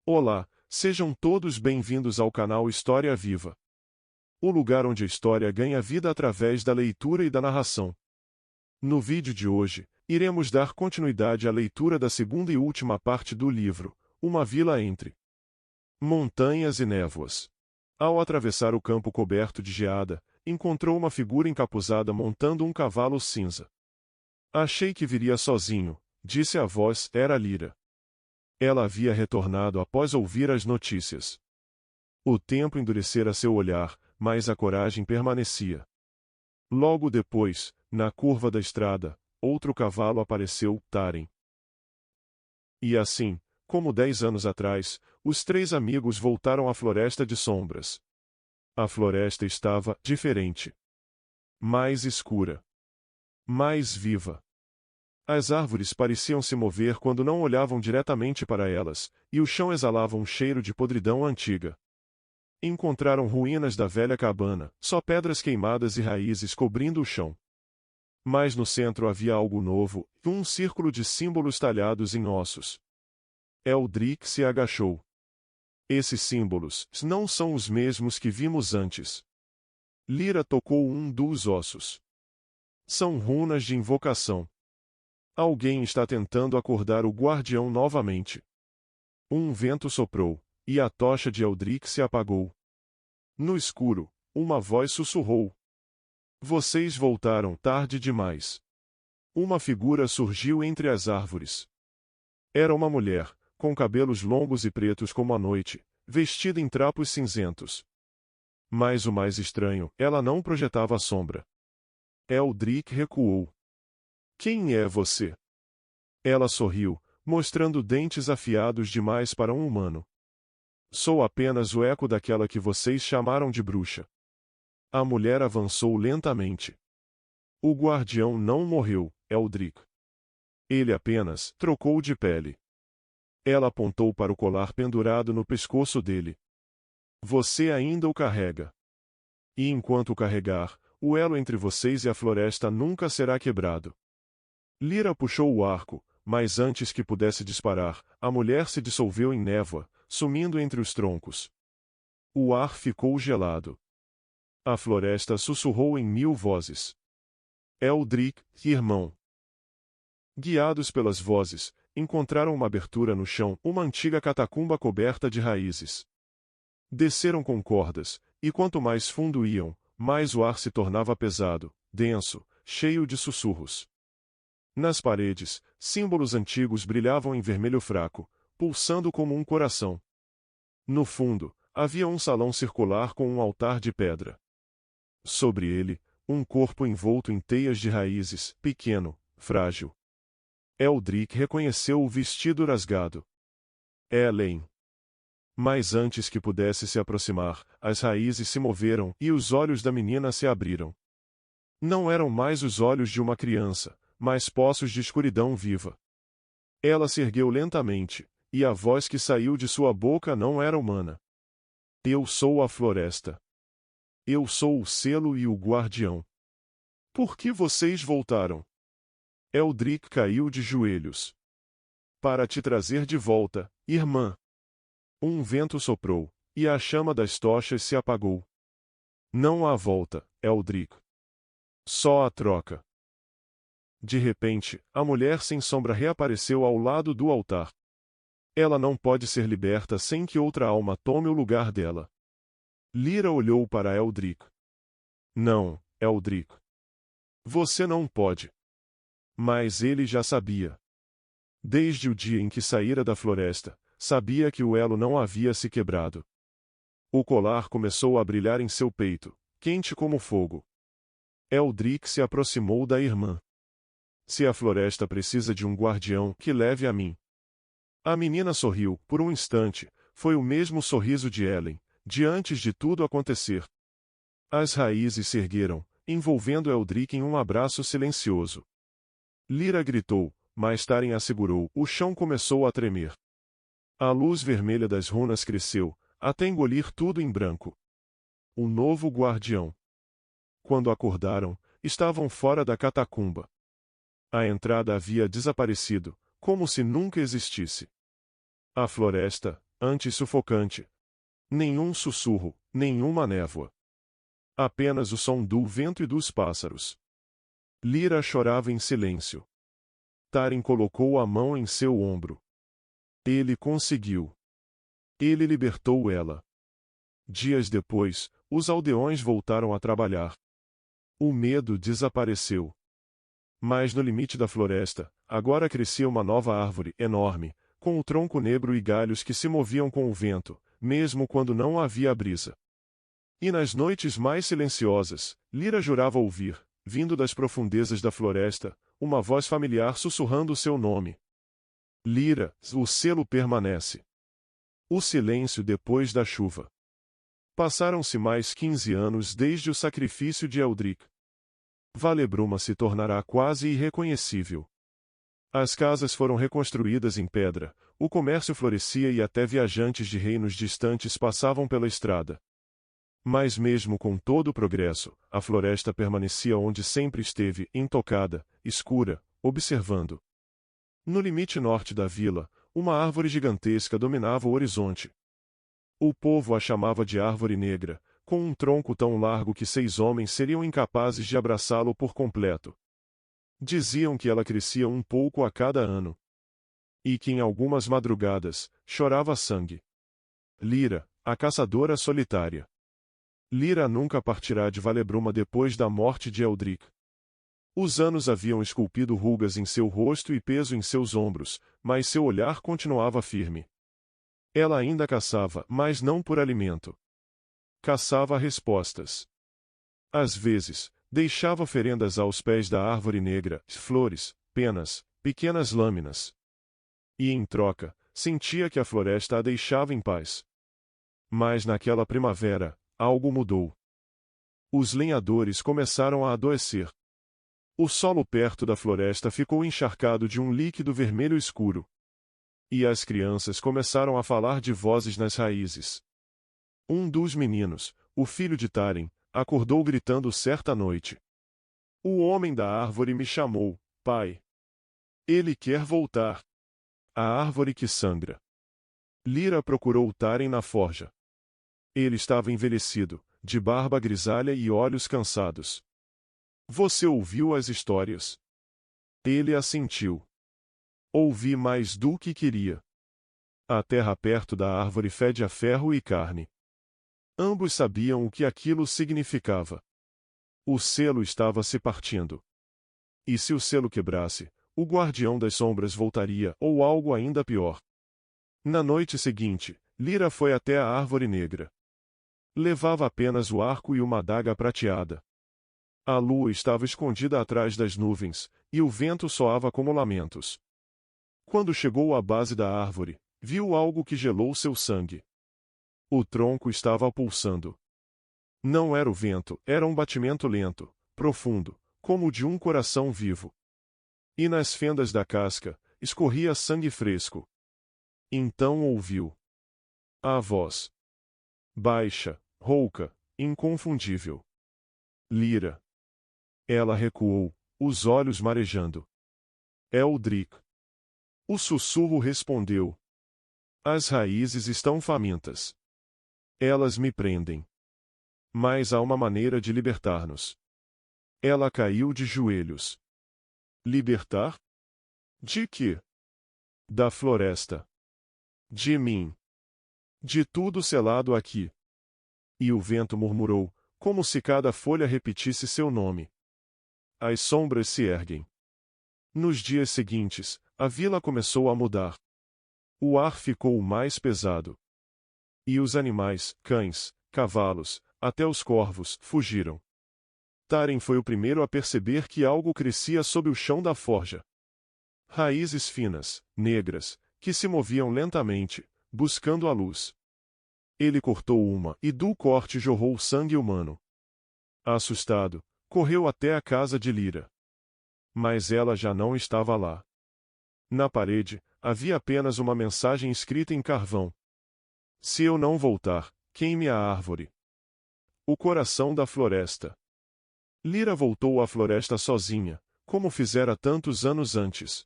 Olá, sejam todos bem-vindos ao canal História Viva. O lugar onde a história ganha vida através da leitura e da narração. No vídeo de hoje, iremos dar continuidade à leitura da segunda e última parte do livro, Uma Vila entre Montanhas e Névoas. Ao atravessar o campo coberto de geada, encontrou uma figura encapuzada montando um cavalo cinza. Achei que viria sozinho, disse a voz, era Lyra. Ela havia retornado após ouvir as notícias. O tempo endurecera seu olhar, mas a coragem permanecia. Logo depois, na curva da estrada, outro cavalo apareceu, Taren. E assim, como 10 anos atrás, os três amigos voltaram à Floresta de Sombras. A floresta estava diferente. Mais escura. Mais viva. As árvores pareciam se mover quando não olhavam diretamente para elas, e o chão exalava um cheiro de podridão antiga. Encontraram ruínas da velha cabana, só pedras queimadas e raízes cobrindo o chão. Mas no centro havia algo novo, um círculo de símbolos talhados em ossos. Eldrick se agachou. Esses símbolos não são os mesmos que vimos antes. Lyra tocou um dos ossos. São runas de invocação. Alguém está tentando acordar o guardião novamente. Um vento soprou, e a tocha de Eldrick se apagou. No escuro, uma voz sussurrou. Vocês voltaram tarde demais. Uma figura surgiu entre as árvores. Era uma mulher, com cabelos longos e pretos como a noite, vestida em trapos cinzentos. Mas o mais estranho, ela não projetava sombra. Eldrick recuou. Quem é você? Ela sorriu, mostrando dentes afiados demais para um humano. Sou apenas o eco daquela que vocês chamaram de bruxa. A mulher avançou lentamente. O guardião não morreu, Eldrick. Ele apenas trocou de pele. Ela apontou para o colar pendurado no pescoço dele. Você ainda o carrega. E enquanto o carregar, o elo entre vocês e a floresta nunca será quebrado. Lyra puxou o arco, mas antes que pudesse disparar, a mulher se dissolveu em névoa, sumindo entre os troncos. O ar ficou gelado. A floresta sussurrou em 1000 vozes. Eldrick, irmão. Guiados pelas vozes, encontraram uma abertura no chão, uma antiga catacumba coberta de raízes. Desceram com cordas, e quanto mais fundo iam, mais o ar se tornava pesado, denso, cheio de sussurros. Nas paredes, símbolos antigos brilhavam em vermelho fraco, pulsando como um coração. No fundo, havia um salão circular com um altar de pedra. Sobre ele, um corpo envolto em teias de raízes, pequeno, frágil. Eldrick reconheceu o vestido rasgado. Elen. Mas antes que pudesse se aproximar, as raízes se moveram e os olhos da menina se abriram. Não eram mais os olhos de uma criança, mas poços de escuridão viva. Ela se ergueu lentamente, e a voz que saiu de sua boca não era humana. Eu sou a floresta. Eu sou o selo e o guardião. Por que vocês voltaram? Eldrick caiu de joelhos. Para te trazer de volta, irmã. Um vento soprou, e a chama das tochas se apagou. Não há volta, Eldrick. Só a troca. De repente, a mulher sem sombra reapareceu ao lado do altar. Ela não pode ser liberta sem que outra alma tome o lugar dela. Lyra olhou para Eldrick. Não, Eldrick. Você não pode. Mas ele já sabia. Desde o dia em que saíra da floresta, sabia que o elo não havia se quebrado. O colar começou a brilhar em seu peito, quente como fogo. Eldrick se aproximou da irmã. Se a floresta precisa de um guardião, que leve a mim. A menina sorriu, por um instante, foi o mesmo sorriso de Elen, de antes de tudo acontecer. As raízes se ergueram, envolvendo Eldrick em um abraço silencioso. Lyra gritou, mas Taren a segurou, o chão começou a tremer. A luz vermelha das runas cresceu, até engolir tudo em branco. O novo guardião. Quando acordaram, estavam fora da catacumba. A entrada havia desaparecido, como se nunca existisse. A floresta, antes sufocante. Nenhum sussurro, nenhuma névoa. Apenas o som do vento e dos pássaros. Lyra chorava em silêncio. Taren colocou a mão em seu ombro. Ele conseguiu. Ele libertou ela. Dias depois, os aldeões voltaram a trabalhar. O medo desapareceu. Mas no limite da floresta, agora crescia uma nova árvore enorme, com o tronco negro e galhos que se moviam com o vento, mesmo quando não havia brisa. E nas noites mais silenciosas, Lyra jurava ouvir, vindo das profundezas da floresta, uma voz familiar sussurrando seu nome. Lyra, o selo permanece. O silêncio depois da chuva. Passaram-se mais 15 anos desde o sacrifício de Eldric. Valebruma se tornará quase irreconhecível. As casas foram reconstruídas em pedra, o comércio florescia e até viajantes de reinos distantes passavam pela estrada. Mas mesmo com todo o progresso, a floresta permanecia onde sempre esteve, intocada, escura, observando. No limite norte da vila, uma árvore gigantesca dominava o horizonte. O povo a chamava de Árvore Negra, com um tronco tão largo que 6 homens seriam incapazes de abraçá-lo por completo. Diziam que ela crescia um pouco a cada ano. E que em algumas madrugadas, chorava sangue. Lyra, a caçadora solitária. Lyra nunca partirá de Valebruma depois da morte de Eldric. Os anos haviam esculpido rugas em seu rosto e peso em seus ombros, mas seu olhar continuava firme. Ela ainda caçava, mas não por alimento. Caçava respostas. Às vezes, deixava oferendas aos pés da árvore negra, flores, penas, pequenas lâminas. E em troca, sentia que a floresta a deixava em paz. Mas naquela primavera, algo mudou. Os lenhadores começaram a adoecer. O solo perto da floresta ficou encharcado de um líquido vermelho escuro. E as crianças começaram a falar de vozes nas raízes. Um dos meninos, o filho de Taren, acordou gritando certa noite. O homem da árvore me chamou, pai. Ele quer voltar. A árvore que sangra. Lyra procurou Taren na forja. Ele estava envelhecido, de barba grisalha e olhos cansados. Você ouviu as histórias? Ele assentiu. Ouvi mais do que queria. A terra perto da árvore fede a ferro e carne. Ambos sabiam o que aquilo significava. O selo estava se partindo. E se o selo quebrasse, o guardião das sombras voltaria, ou algo ainda pior. Na noite seguinte, Lyra foi até a árvore negra. Levava apenas o arco e uma adaga prateada. A lua estava escondida atrás das nuvens, e o vento soava como lamentos. Quando chegou à base da árvore, viu algo que gelou seu sangue. O tronco estava pulsando. Não era o vento, era um batimento lento, profundo, como o de um coração vivo. E nas fendas da casca, escorria sangue fresco. Então ouviu a voz. Baixa, rouca, inconfundível. Lyra. Ela recuou, os olhos marejando. Eldric. O sussurro respondeu. As raízes estão famintas. Elas me prendem. Mas há uma maneira de libertar-nos. Ela caiu de joelhos. Libertar? De quê? Da floresta. De mim. De tudo selado aqui. E o vento murmurou, como se cada folha repetisse seu nome. As sombras se erguem. Nos dias seguintes, a vila começou a mudar. O ar ficou mais pesado. E os animais, cães, cavalos, até os corvos, fugiram. Taren foi o primeiro a perceber que algo crescia sob o chão da forja. Raízes finas, negras, que se moviam lentamente, buscando a luz. Ele cortou uma e do corte jorrou sangue humano. Assustado, correu até a casa de Lyra. Mas ela já não estava lá. Na parede, havia apenas uma mensagem escrita em carvão. Se eu não voltar, queime a árvore. O coração da floresta. Lyra voltou à floresta sozinha, como fizera tantos anos antes.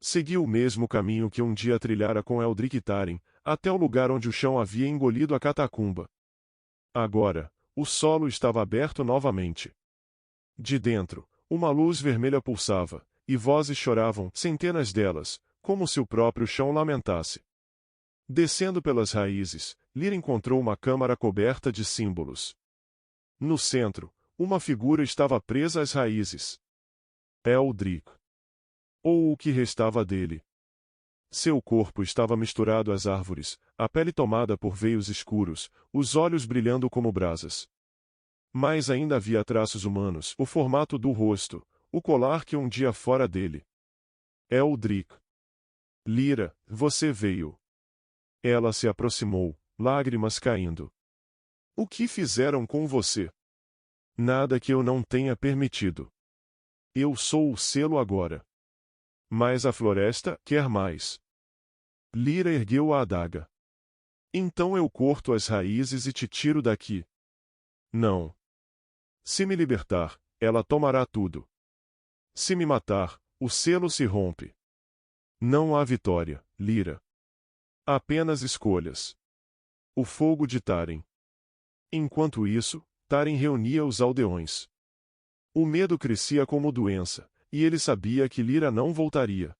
Seguiu o mesmo caminho que um dia trilhara com Eldric e Taren, até o lugar onde o chão havia engolido a catacumba. Agora, o solo estava aberto novamente. De dentro, uma luz vermelha pulsava, e vozes choravam, centenas delas, como se o próprio chão lamentasse. Descendo pelas raízes, Lyra encontrou uma câmara coberta de símbolos. No centro, uma figura estava presa às raízes. Eldrick. Ou o que restava dele. Seu corpo estava misturado às árvores, a pele tomada por veios escuros, os olhos brilhando como brasas. Mas ainda havia traços humanos, o formato do rosto, o colar que um dia fora dele. Eldrick. Lyra, você veio. Ela se aproximou, lágrimas caindo. O que fizeram com você? Nada que eu não tenha permitido. Eu sou o selo agora. Mas a floresta quer mais. Lyra ergueu a adaga. Então eu corto as raízes e te tiro daqui. Não. Se me libertar, ela tomará tudo. Se me matar, o selo se rompe. Não há vitória, Lyra. Apenas escolhas. O fogo de Taren. Enquanto isso, Taren reunia os aldeões. O medo crescia como doença, e ele sabia que Lyra não voltaria.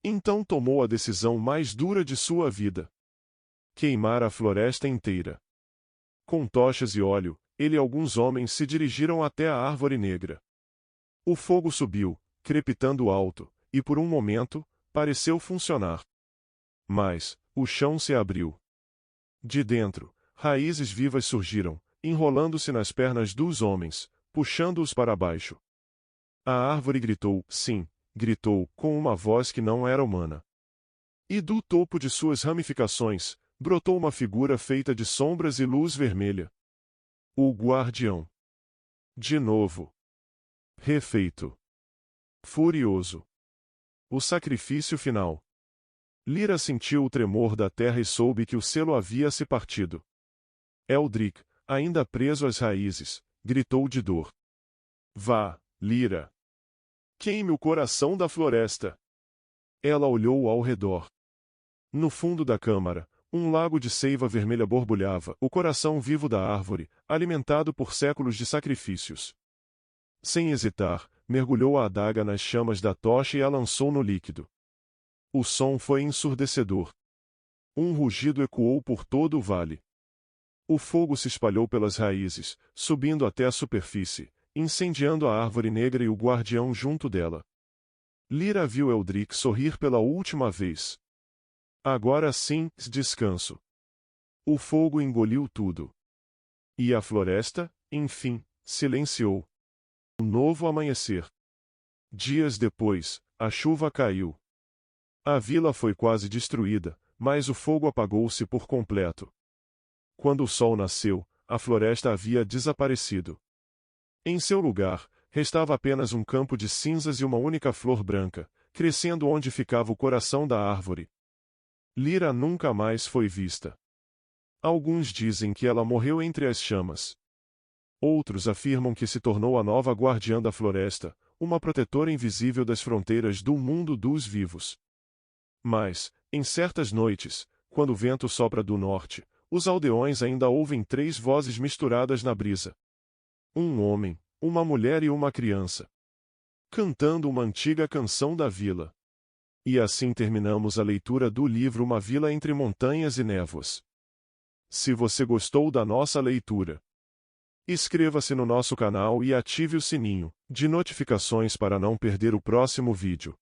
Então tomou a decisão mais dura de sua vida. Queimar a floresta inteira. Com tochas e óleo, ele e alguns homens se dirigiram até a árvore negra. O fogo subiu, crepitando alto, e por um momento, pareceu funcionar. Mas, o chão se abriu. De dentro, raízes vivas surgiram, enrolando-se nas pernas dos homens, puxando-os para baixo. A árvore gritou, sim, gritou, com uma voz que não era humana. E do topo de suas ramificações, brotou uma figura feita de sombras e luz vermelha. O guardião. De novo. Refeito. Furioso. O sacrifício final. Lyra sentiu o tremor da terra e soube que o selo havia se partido. Eldrick, ainda preso às raízes, gritou de dor. Vá, Lyra. Queime o coração da floresta. Ela olhou ao redor. No fundo da câmara, um lago de seiva vermelha borbulhava, o coração vivo da árvore, alimentado por séculos de sacrifícios. Sem hesitar, mergulhou a adaga nas chamas da tocha e a lançou no líquido. O som foi ensurdecedor. Um rugido ecoou por todo o vale. O fogo se espalhou pelas raízes, subindo até a superfície, incendiando a árvore negra e o guardião junto dela. Lyra viu Eldrick sorrir pela última vez. Agora sim, descanso. O fogo engoliu tudo. E a floresta, enfim, silenciou. Um novo amanhecer. Dias depois, a chuva caiu. A vila foi quase destruída, mas o fogo apagou-se por completo. Quando o sol nasceu, a floresta havia desaparecido. Em seu lugar, restava apenas um campo de cinzas e uma única flor branca, crescendo onde ficava o coração da árvore. Lyra nunca mais foi vista. Alguns dizem que ela morreu entre as chamas. Outros afirmam que se tornou a nova guardiã da floresta, uma protetora invisível das fronteiras do mundo dos vivos. Mas, em certas noites, quando o vento sopra do norte, os aldeões ainda ouvem três vozes misturadas na brisa. Um homem, uma mulher e uma criança. Cantando uma antiga canção da vila. E assim terminamos a leitura do livro Uma Vila entre Montanhas e Névoas. Se você gostou da nossa leitura, inscreva-se no nosso canal e ative o sininho de notificações para não perder o próximo vídeo.